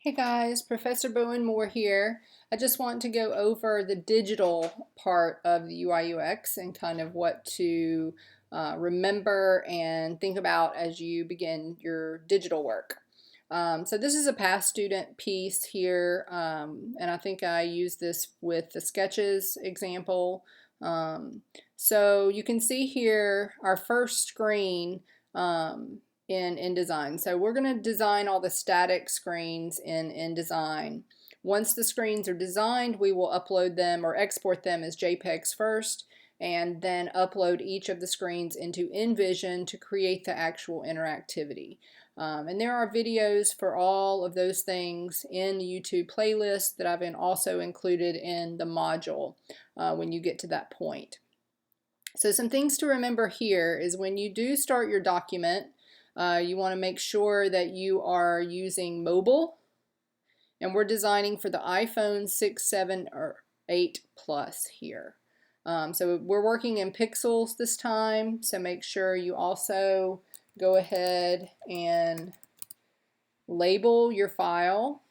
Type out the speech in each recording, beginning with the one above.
Hey guys, Professor Bowen-Moore here. I just want to go over the digital part of the UI UX and kind of what to remember and think about as you begin your digital work. So this is a past student piece here, and I think I used this with the sketches example. Um, so you can see here our first screen. In InDesign. So we're going to design all the static screens in InDesign. Once the screens are designed, we will upload them or export them as JPEGs first, and then upload each of the screens into InVision to create the actual interactivity. And there are videos for all of those things in the YouTube playlist that I've also included in the module when you get to that point. So some things to remember here is when you do start your document, you want to make sure that you are using mobile, and we're designing for the iPhone 6, 7, or 8 Plus here. So we're working in pixels this time, so make sure you also go ahead and label your file.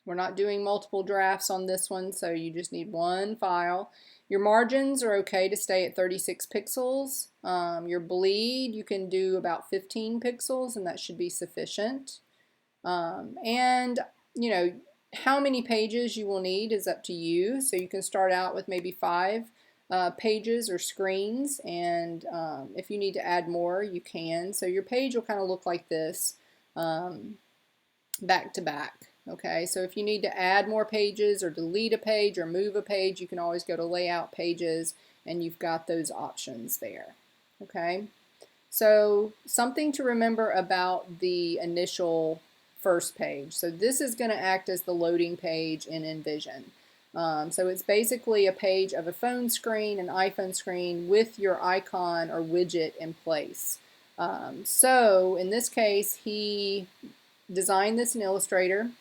We're not doing multiple drafts on this one, so you just need one file. Your margins are okay to stay at 36 pixels. Your bleed, you can do about 15 pixels, and that should be sufficient. And, you know, how many pages you will need is up to you. So you can start out with maybe 5 pages or screens, and if you need to add more, you can. So your page will kind of look like this, back to back. Okay, so if you need to add more pages or delete a page or move a page, you can always go to layout pages and you've got those options there. Okay, so something to remember about the initial first page. So this is going to act as the loading page in InVision. So it's basically a page of a phone screen, an iPhone screen with your icon or widget in place. So in this case, he designed this in Illustrator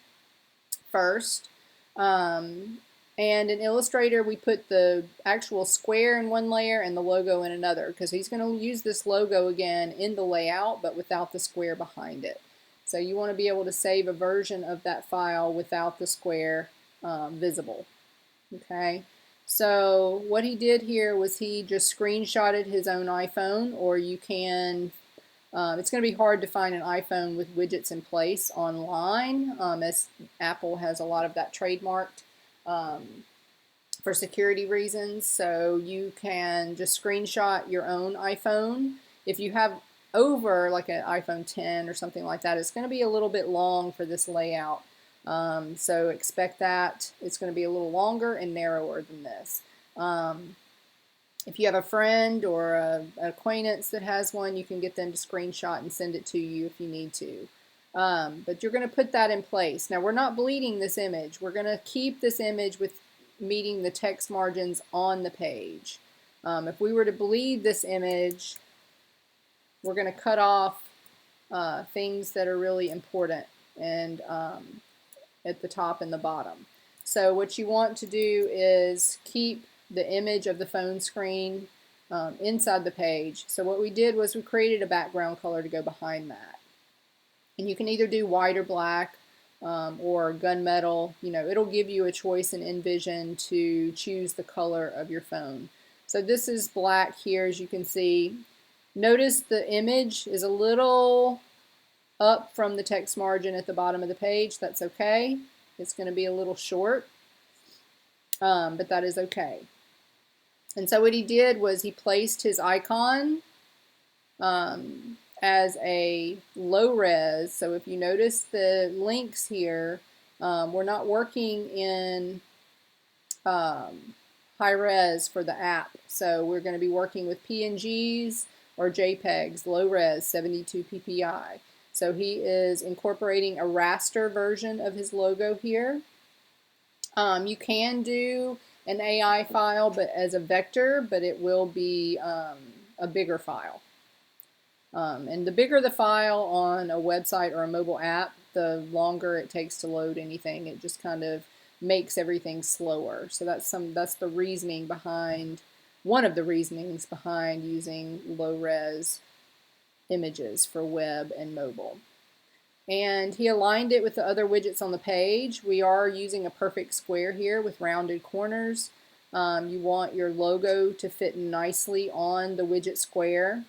first. And in Illustrator, we put the actual square in one layer and the logo in another, because he's going to use this logo again in the layout, but without the square behind it. So you want to be able to save a version of that file without the square visible. Okay. So what he did here was he just screenshotted his own iPhone, or you can it's going to be hard to find an iPhone with widgets in place online, as Apple has a lot of that trademarked for security reasons. So you can just screenshot your own iPhone. If you have over like an iPhone 10 or something like that, it's going to be a little bit long for this layout. So expect that it's going to be a little longer and narrower than this. If you have a friend or an acquaintance that has one, you can get them to screenshot and send it to you if you need to. But you're going to put that in place. Now, we're not bleeding this image. We're going to keep this image with meeting the text margins on the page. If we were to bleed this image, we're going to cut off things that are really important and at the top and the bottom. So what you want to do is keep the image of the phone screen inside the page. So what we did was we created a background color to go behind that. And you can either do white or black or gunmetal. You know, it'll give you a choice in InVision to choose the color of your phone. So this is black here, as you can see. Notice the image is a little up from the text margin at the bottom of the page. That's okay. It's going to be a little short, but that is okay. And so what he did was he placed his icon as a low res. So if you notice the links here, we're not working in high res for the app. So we're going to be working with PNGs or JPEGs, low res, 72 ppi. So he is incorporating a raster version of his logo here. You can do an AI file but as a vector, but it will be a bigger file. And the bigger the file on a website or a mobile app, the longer it takes to load anything. It just kind of makes everything slower. So that's the reasoning behind, one of the reasonings behind using low res images for web and mobile. And he aligned it with the other widgets on the page. We are using a perfect square here with rounded corners. You want your logo to fit nicely on the widget square.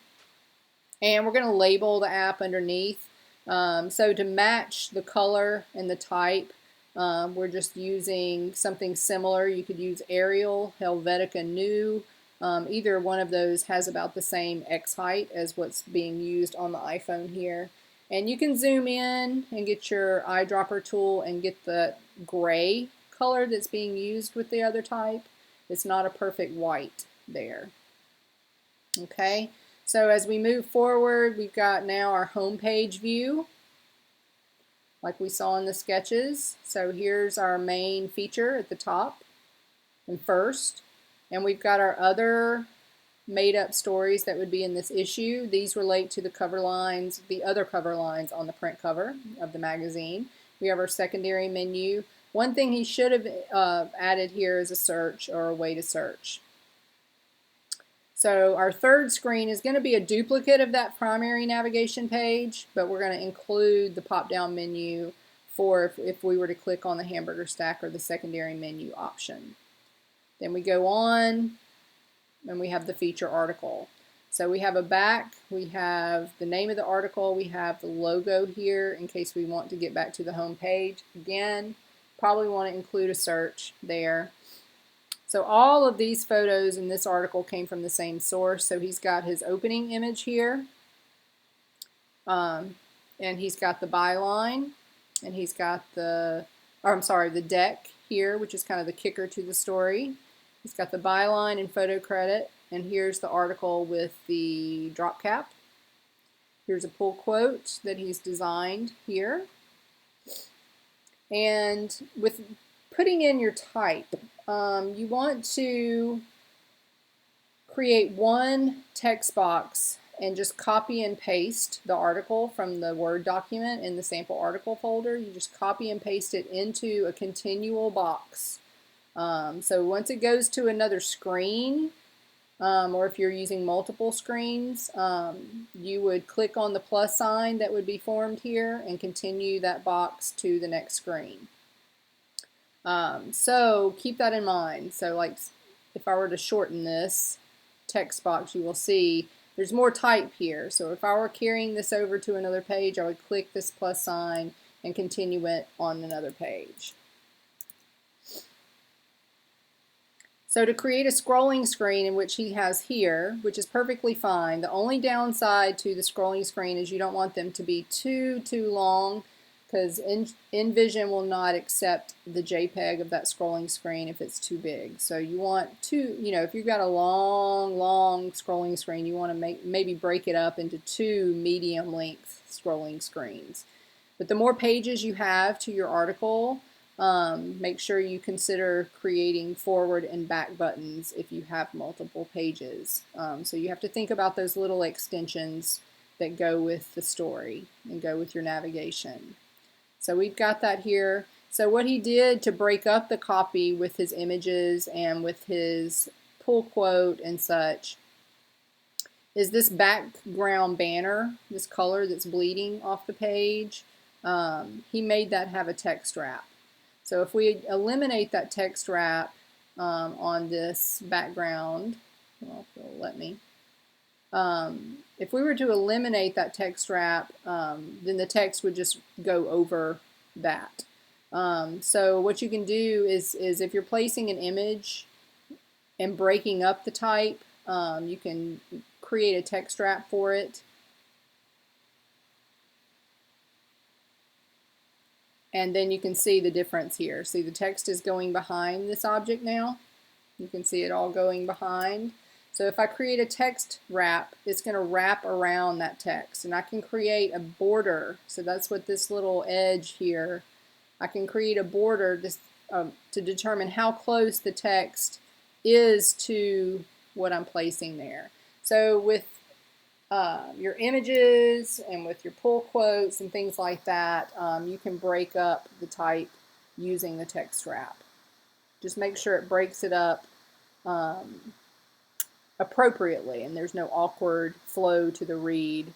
And we're going to label the app underneath. So to match the color and the type, we're just using something similar. You could use Arial, Helvetica New. Either one of those has about the same X height as what's being used on the iPhone here. And you can zoom in and get your eyedropper tool and get the gray color that's being used with the other type. It's not a perfect white there. Okay, so as we move forward, we've got now our home page view like we saw in the sketches. So here's our main feature at the top and first. And we've got our other made-up stories that would be in this issue. These relate to the cover lines, the other cover lines on the print cover of the magazine. We have our secondary menu. One thing he should have added here is a search or a way to search. So our third screen is going to be a duplicate of that primary navigation page, but we're going to include the pop-down menu for if we were to click on the hamburger stack or the secondary menu option. Then we go on and we have the feature article. So we have a back, we have the name of the article, we have the logo here in case we want to get back to the home page. Again, probably want to include a search there. So all of these photos in this article came from the same source. So he's got his opening image here, and he's got the byline, and he's got the, the deck here, which is kind of the kicker to the story. He's got the byline and photo credit, and here's the article with the drop cap. Here's a pull quote that he's designed here. And with putting in your type, you want to create one text box and just copy and paste the article from the Word document in the sample article folder. You just copy and paste it into a continual box. So once it goes to another screen, or if you're using multiple screens, you would click on the plus sign that would be formed here and continue that box to the next screen. So keep that in mind. So like if I were to shorten this text box, you will see there's more type here. So if I were carrying this over to another page, I would click this plus sign and continue it on another page. So to create a scrolling screen, in which he has here, which is perfectly fine, the only downside to the scrolling screen is you don't want them to be too long, because InVision will not accept the JPEG of that scrolling screen if it's too big. So you want to, if you've got a long scrolling screen, you want to maybe break it up into two medium length scrolling screens. But the more pages you have to your article, make sure you consider creating forward and back buttons if you have multiple pages. So you have to think about those little extensions that go with the story and go with your navigation. So we've got that here. So what he did to break up the copy with his images and with his pull quote and such is this background banner, this color that's bleeding off the page. He made that have a text wrap. So if we eliminate that text wrap on this background, well, if it'll let me. If we were to eliminate that text wrap, then the text would just go over that. So what you can do is if you're placing an image and breaking up the type, you can create a text wrap for it. And then you can see the difference here. See, the text is going behind this object now. You can see it all going behind. So if I create a text wrap, it's going to wrap around that text. And I can create a border. So that's what this little edge here, I can create a border to determine how close the text is to what I'm placing there. So with your images and with your pull quotes and things like that, you can break up the type using the text wrap. Just make sure it breaks it up appropriately and there's no awkward flow to the read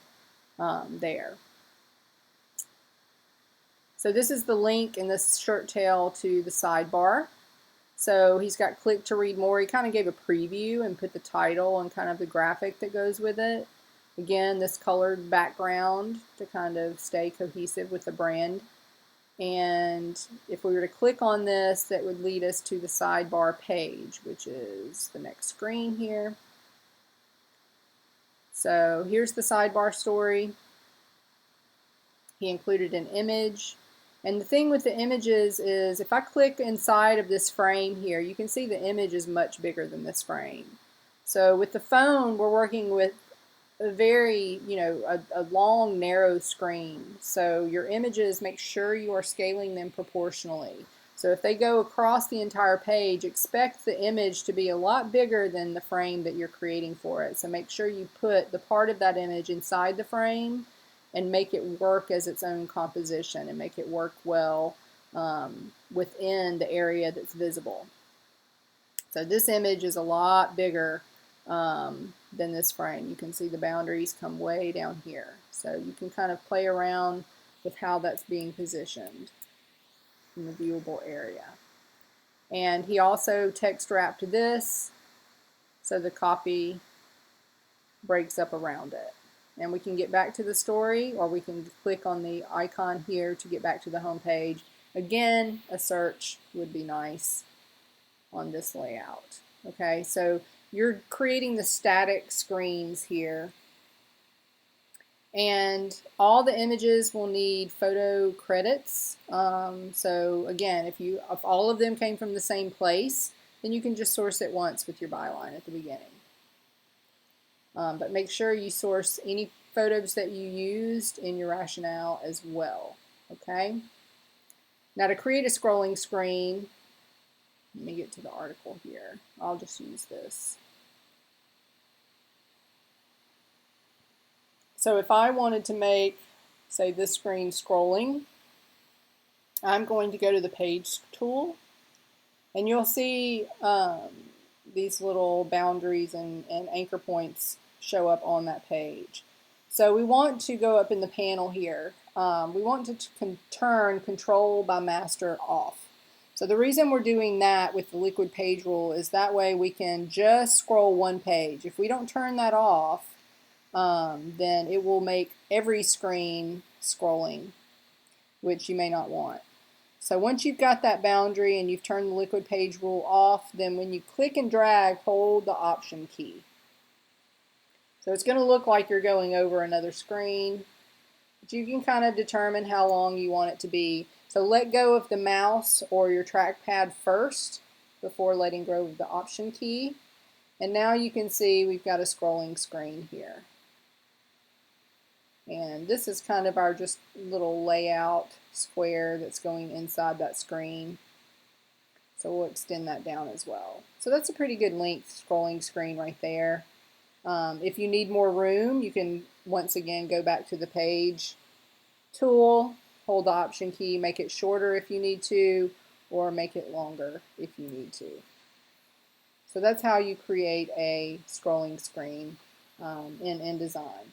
there. So this is the link in this shirt tail to the sidebar. So he's got click to read more. He kind of gave a preview and put the title and kind of the graphic that goes with it. Again, this colored background to kind of stay cohesive with the brand. And if we were to click on this, that would lead us to the sidebar page, which is the next screen here. So here's the sidebar story. He included an image. And the thing with the images is if I click inside of this frame here, you can see the image is much bigger than this frame. So with the phone, we're working with a very, a long, narrow screen. So your images, make sure you are scaling them proportionally. So if they go across the entire page, expect the image to be a lot bigger than the frame that you're creating for it. So make sure you put the part of that image inside the frame and make it work as its own composition and make it work well within the area that's visible. So this image is a lot bigger than this frame. You can see the boundaries come way down here. So you can kind of play around with how that's being positioned in the viewable area. And he also text wrapped this so the copy breaks up around it. And we can get back to the story, or we can click on the icon here to get back to the home page. Again, a search would be nice on this layout. Okay, so you're creating the static screens here. And all the images will need photo credits. So again, if all of them came from the same place, then you can just source it once with your byline at the beginning. But make sure you source any photos that you used in your rationale as well. Okay. Now to create a scrolling screen, let me get to the article here. I'll just use this. So if I wanted to make, say, this screen scrolling, I'm going to go to the Page tool, and you'll see these little boundaries and anchor points show up on that page. So we want to go up in the panel here. We want to turn Control by Master off. So the reason we're doing that with the liquid page rule is that way we can just scroll one page. If we don't turn that off, then it will make every screen scrolling, which you may not want. So once you've got that boundary and you've turned the liquid page rule off, then when you click and drag, hold the Option key. So it's going to look like you're going over another screen, but you can kind of determine how long you want it to be. So let go of the mouse or your trackpad first before letting go of the Option key. And now you can see we've got a scrolling screen here. And this is kind of our just little layout square that's going inside that screen. So we'll extend that down as well. So that's a pretty good length scrolling screen right there. If you need more room, you can once again go back to the Page tool, hold the Option key, make it shorter if you need to, or make it longer if you need to. So that's how you create a scrolling screen in InDesign.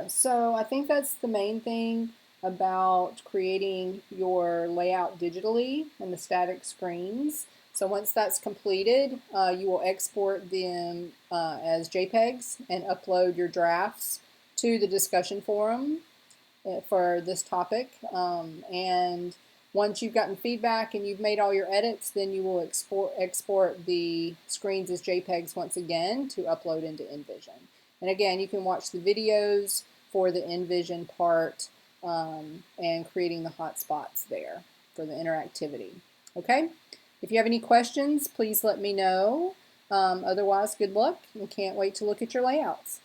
So I think that's the main thing about creating your layout digitally and the static screens. So once that's completed, you will export them as JPEGs and upload your drafts to the discussion forum for this topic. And once you've gotten feedback and you've made all your edits, then you will export the screens as JPEGs once again to upload into InVision. And again, you can watch the videos for the InVision part and creating the hotspots there for the interactivity. Okay? If you have any questions, please let me know. Otherwise, good luck and can't wait to look at your layouts.